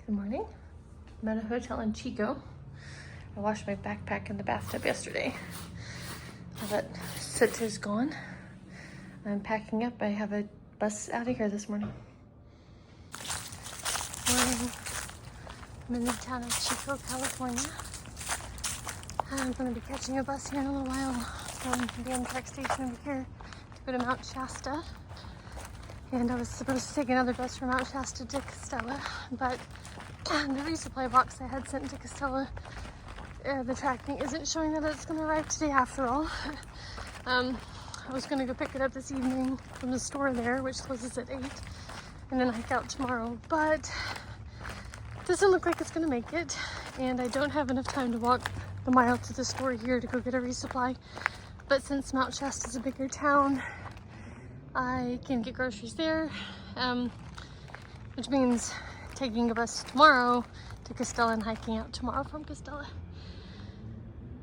Good morning. I'm at a hotel in Chico. I washed my backpack in the bathtub yesterday. All that soot is gone. I'm packing up. I have a bus out of here this morning. Morning. I'm in the town of Chico, California. I'm going to be catching a bus here in a little while from the Amtrak station over here to go to Mt Shasta. And I was supposed to take another bus from Mt Shasta to Castella, but the resupply box I had sent to Castella, the tracking isn't showing that it's going to arrive today after all. I was going to go pick it up this evening from the store there, which closes at 8, and then hike out tomorrow, but it doesn't look like it's going to make it, and I don't have enough time to walk the mile to the store here to go get a resupply. But since Mt Shasta is a bigger town, I can get groceries there, which means taking a bus tomorrow to Castella and hiking out tomorrow from Castella.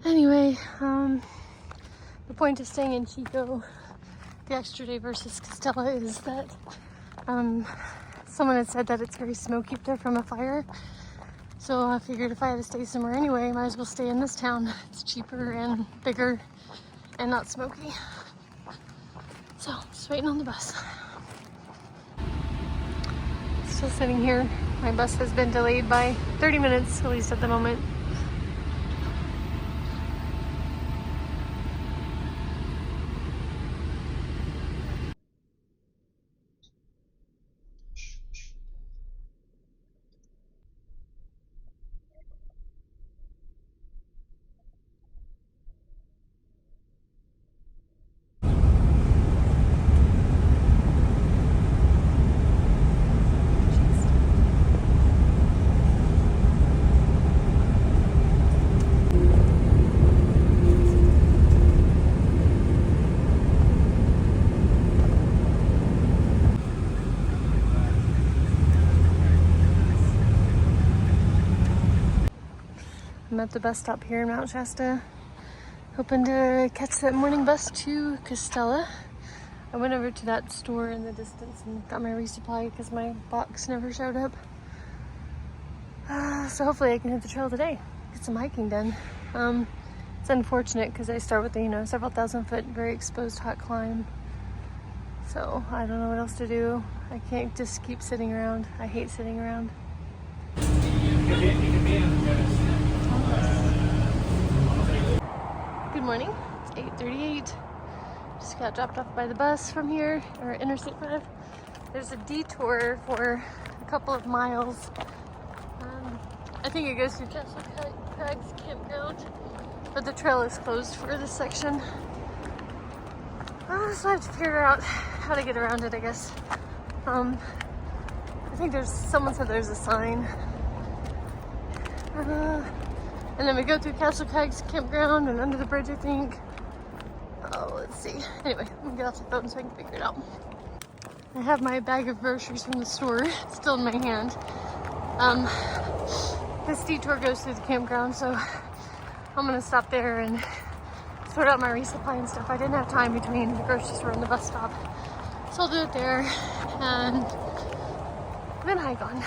Anyway, the point of staying in Chico the extra day versus Castella is that someone had said that it's very smoky up there from a fire. So I figured if I had to stay somewhere anyway, I might as well stay in this town. It's cheaper and bigger and not smoky. So, just waiting on the bus. Still sitting here. My bus has been delayed by 30 minutes, at least at the moment. I'm at the bus stop here in Mt Shasta, hoping to catch that morning bus to Castella. I went over to that store in the distance and got my resupply because my box never showed up. So hopefully I can hit the trail today, get some hiking done. It's unfortunate because I start with a several thousand foot, very exposed hot climb. So I don't know what else to do. I can't just keep sitting around. I hate sitting around. Good morning, it's 8:38. Just got dropped off by the bus from here, or Interstate 5. There's a detour for a couple of miles. I think it goes through Castle Crags Campground, but the trail is closed for this section. So I have to figure out how to get around it, I guess. I think someone said there's a sign. And then we go through Castle Crags Campground and under the bridge, I think. Oh, let's see. Anyway, I'm gonna get off the phone so I can figure it out. I have my bag of groceries from the store still in my hand. This detour goes through the campground, so I'm gonna stop there and sort out my resupply and stuff. I didn't have time between the grocery store and the bus stop, so I'll do it there and then hike on.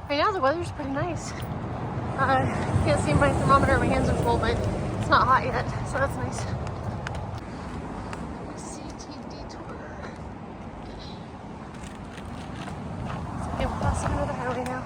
Right now the weather's pretty nice. I can't see my thermometer, my hands are full, but it's not hot yet, so that's nice. CT detour. So I'm crossing another highway now.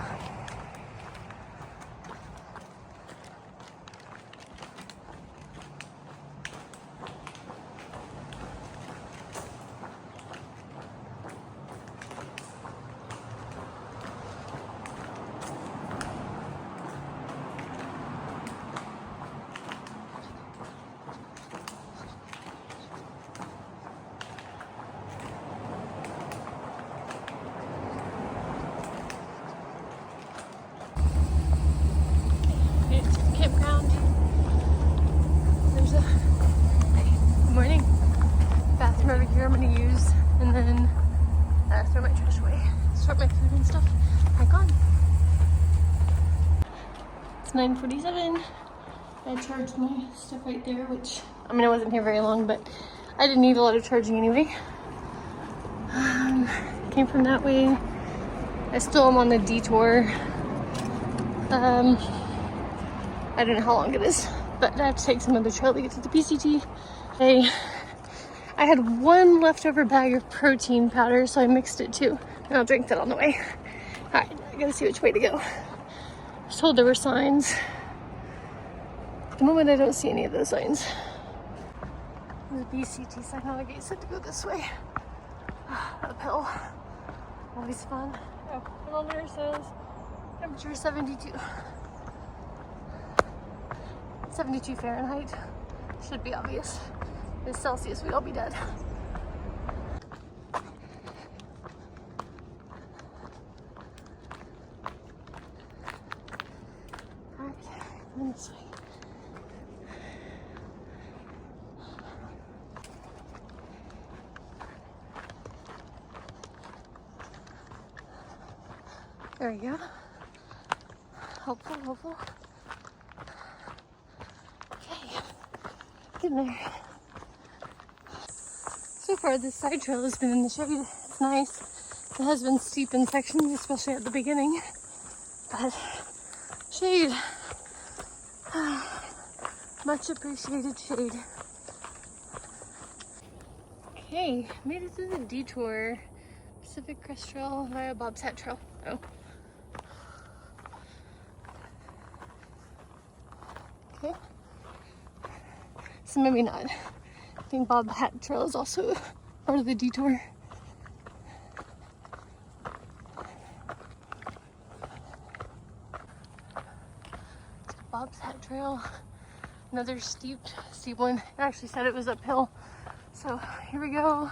Campground. There's a good morning bathroom over here I'm going to use, and then throw my trash away, sort my food and stuff. Hike on. It's 9:47. I charged my stuff right there, which I wasn't here very long, but I didn't need a lot of charging anyway. Came from that way. I still am on the detour. I don't know how long it is, but I have to take some other trail to get to the PCT. I had one leftover bag of protein powder, so I mixed it too, and I'll drink that on the way. All right, I gotta see which way to go. I was told there were signs. At the moment, I don't see any of those signs. The BCT sign navigates said to go this way. Uphill. Always fun. Oh, thermometer says temperature 72. 72 Fahrenheit. Should be obvious. If it's Celsius, we'd all be dead. Alright, going this way. There we go. Hopeful, hopeful. Okay, getting there. So far, this side trail has been in the shade. It's nice. It has been steep in sections, especially at the beginning. But shade. Much appreciated shade. Okay, made it through the detour. Pacific Crest Trail via Bob's Hat Trail. Oh. Okay. So maybe not. I think Bob's Hat Trail is also part of the detour. Bob's Hat Trail. Another steep one. It actually said it was uphill. So here we go.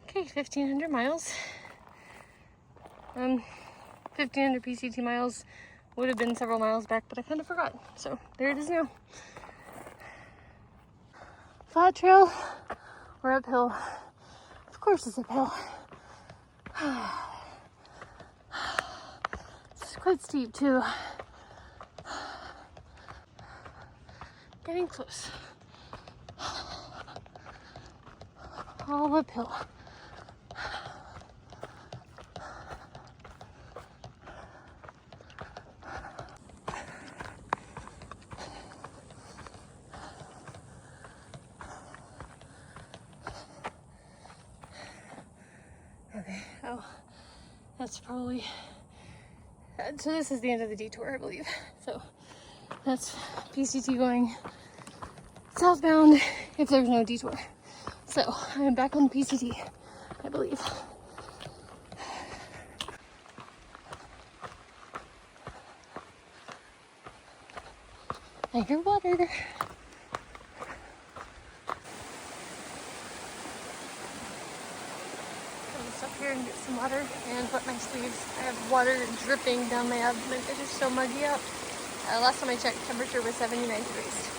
Okay, 1,500 miles. 1,500 PCT miles would have been several miles back, but I kind of forgot. So there it is now. Flat trail or uphill? Of course it's uphill. It's quite steep too. Getting close. All uphill. Okay, oh, that's probably, so this is the end of the detour, I believe. So that's PCT going southbound if there's no detour. So I'm back on PCT, I believe. I hear water. Up here and get some water and wet my sleeves. I have water dripping down my abdomen. It is so muggy out. Last time I checked, temperature was 79 degrees.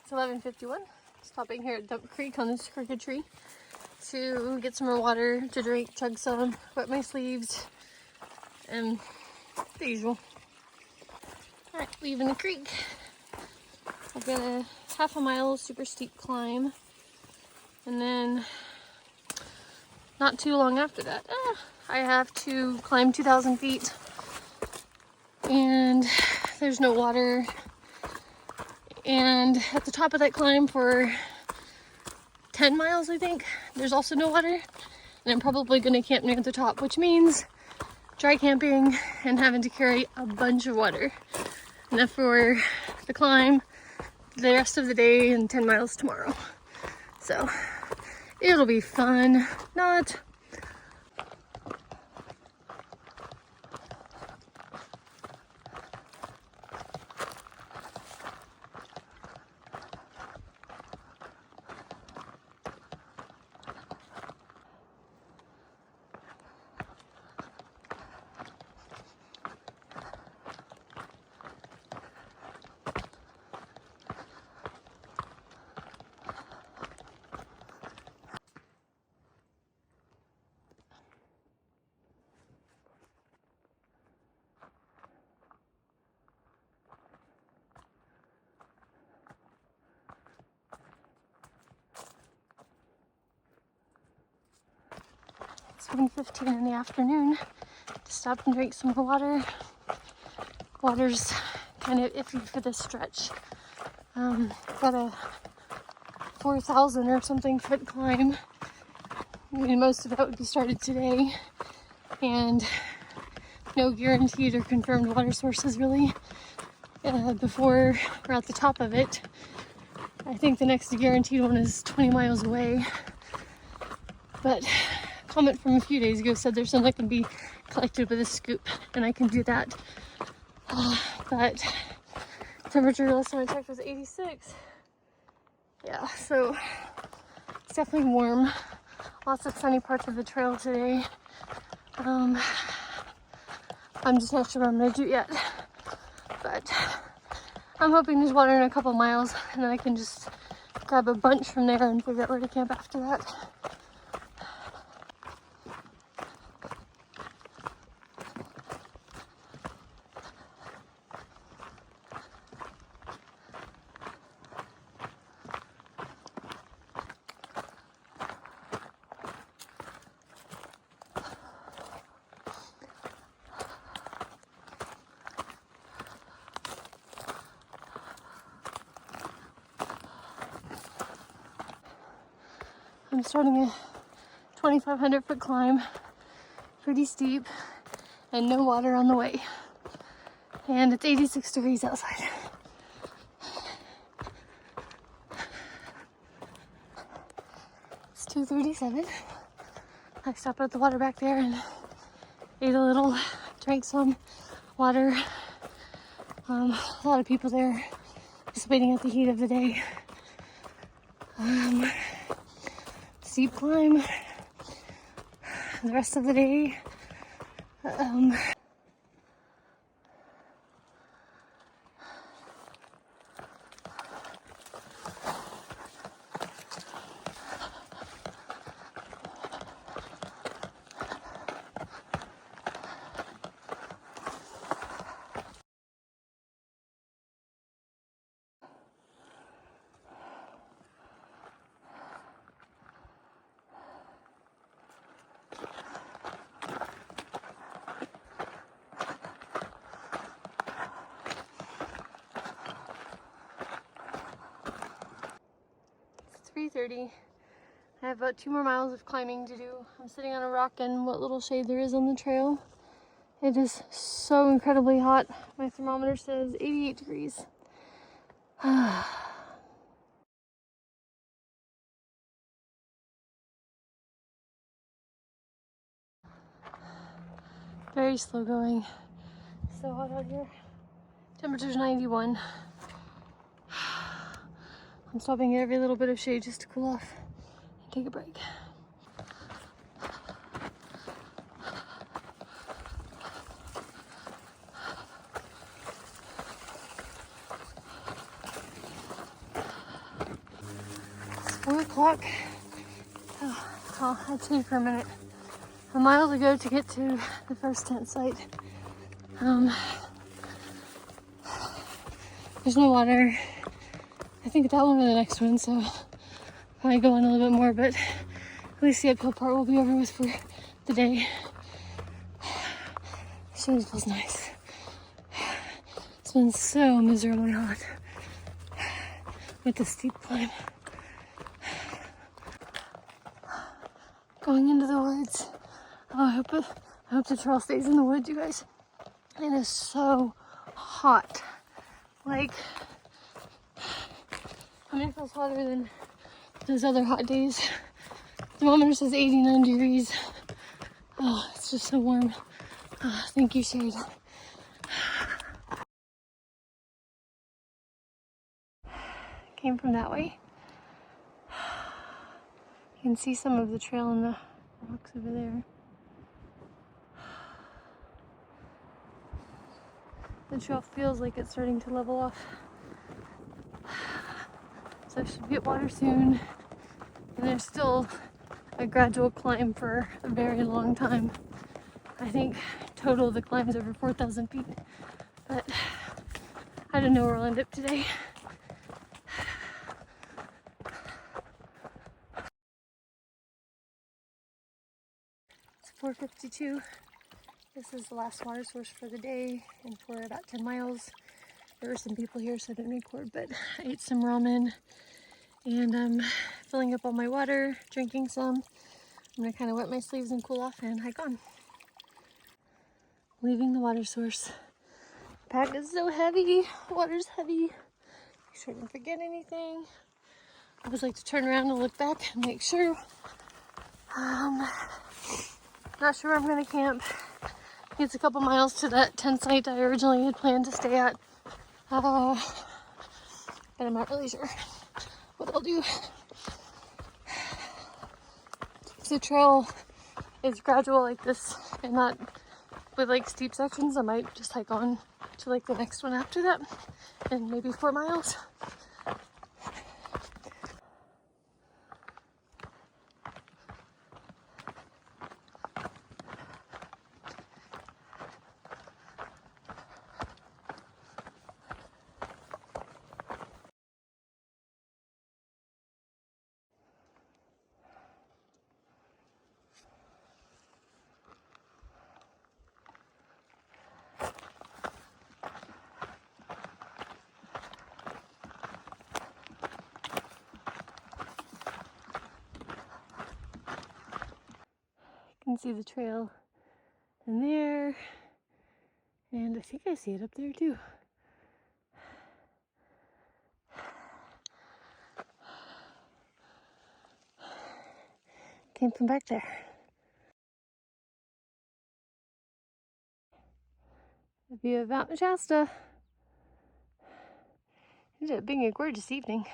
It's 11:51. Stopping here at Dump Creek on this crooked tree to get some more water to drink, chug some, wet my sleeves, and the usual. All right, leaving the creek. I've got a half a mile super steep climb, and then not too long after that, I have to climb 2,000 feet, and there's no water. And at the top of that climb for 10 miles, I think, there's also no water. And I'm probably going to camp near the top, which means dry camping and having to carry a bunch of water. Enough for the climb, the rest of the day, and 10 miles tomorrow. So it'll be fun. Not. It's 1:15 in the afternoon. To stop and drink some water. Water's kind of iffy for this stretch. Got a 4,000 or something foot climb. I mean, most of that would be started today, and no guaranteed or confirmed water sources really before we're at the top of it. I think the next guaranteed one is 20 miles away, but a comment from a few days ago said there's some that can be collected with a scoop, and I can do that. But temperature last time I checked was 86. Yeah, so it's definitely warm. Lots of sunny parts of the trail today. I'm just not sure what I'm gonna do yet, but I'm hoping there's water in a couple miles, and then I can just grab a bunch from there and figure out where to camp after that. I'm starting a 2,500 foot climb, pretty steep, and no water on the way. And it's 86 degrees outside. It's 2:37. I stopped at the water back there and ate a little, drank some water. A lot of people there just waiting at the heat of the day. Steep climb the rest of the day. It's 3:30. I have about 2 more miles of climbing to do. I'm sitting on a rock in what little shade there is on the trail. It is so incredibly hot. My thermometer says 88 degrees. Very slow going. So hot out here. Temperature's 91. I'm stopping at every little bit of shade just to cool off and take a break. It's 4 o'clock. I'll take for a minute. A mile to go to get to the first tent site. There's no water. I think that one or the next one, so probably go on a little bit more, but at least the uphill part will be over with for the day. Sure, it feels nice. It's been so miserably hot. with the steep climb. Going into the woods. Oh, I hope the trail stays in the woods, you guys. It is so hot. Like, I mean, it feels hotter than those other hot days. Thermometer says 89 degrees. Oh, it's just so warm. Oh, thank you, shade. Came from that way. You can see some of the trail in the rocks over there. The trail feels like it's starting to level off. So I should be at water soon. And there's still a gradual climb for a very long time. I think total the climb's over 4,000 feet. But I don't know where I'll end up today. It's 4:52. This is the last water source for the day and for about 10 miles. There were some people here, so I didn't record, but I ate some ramen and I'm filling up all my water, drinking some. I'm gonna kind of wet my sleeves and cool off and hike on. Leaving the water source. Pack is so heavy. Water's heavy. Make sure I didn't forget anything. I always like to turn around and look back and make sure. Not sure where I'm gonna camp. It's a couple miles to that tent site I originally had planned to stay at. But I'm not really sure what I'll do. The trail is gradual like this and not with like steep sections. I might just hike on to like the next one after that and maybe 4 miles. You can see the trail in there, and I think I see it up there too. Came from back there. The view of Mt Shasta. It ended up being a gorgeous evening.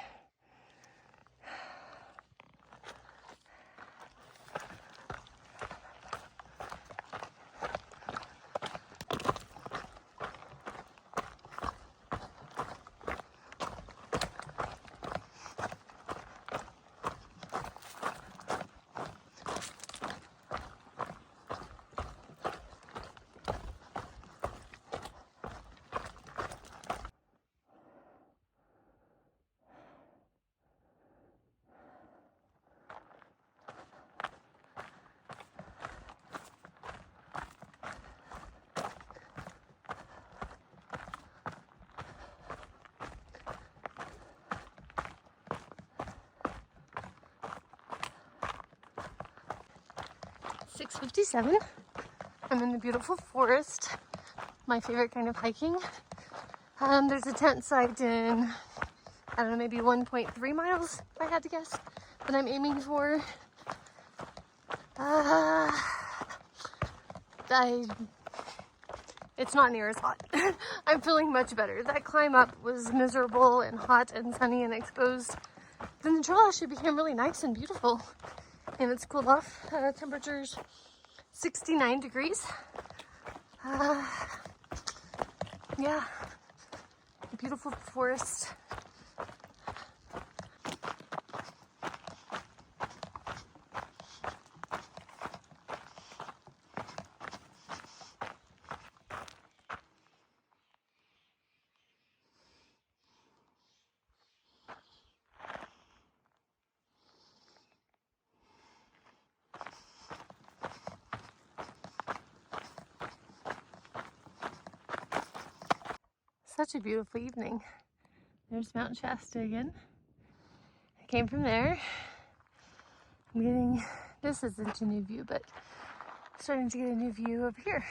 It's 6:57. I'm in the beautiful forest. My favorite kind of hiking. There's a tent site in, I don't know, maybe 1.3 miles, if I had to guess, that I'm aiming for. It's not near as hot. I'm feeling much better. That climb up was miserable and hot and sunny and exposed. Then the trail actually became really nice and beautiful. And it's cooled off. Temperatures 69 degrees. Yeah, beautiful forest. Such a beautiful evening. There's Mt Shasta again. I came from there. I'm getting, this isn't a new view, but starting to get a new view over here.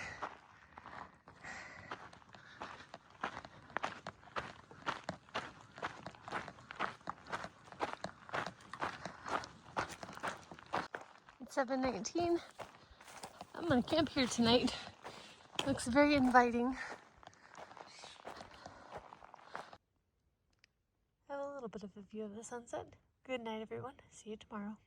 It's 7:19. I'm gonna camp here tonight. Looks very inviting. I have a little bit of a view of the sunset. Good night, everyone. See you tomorrow.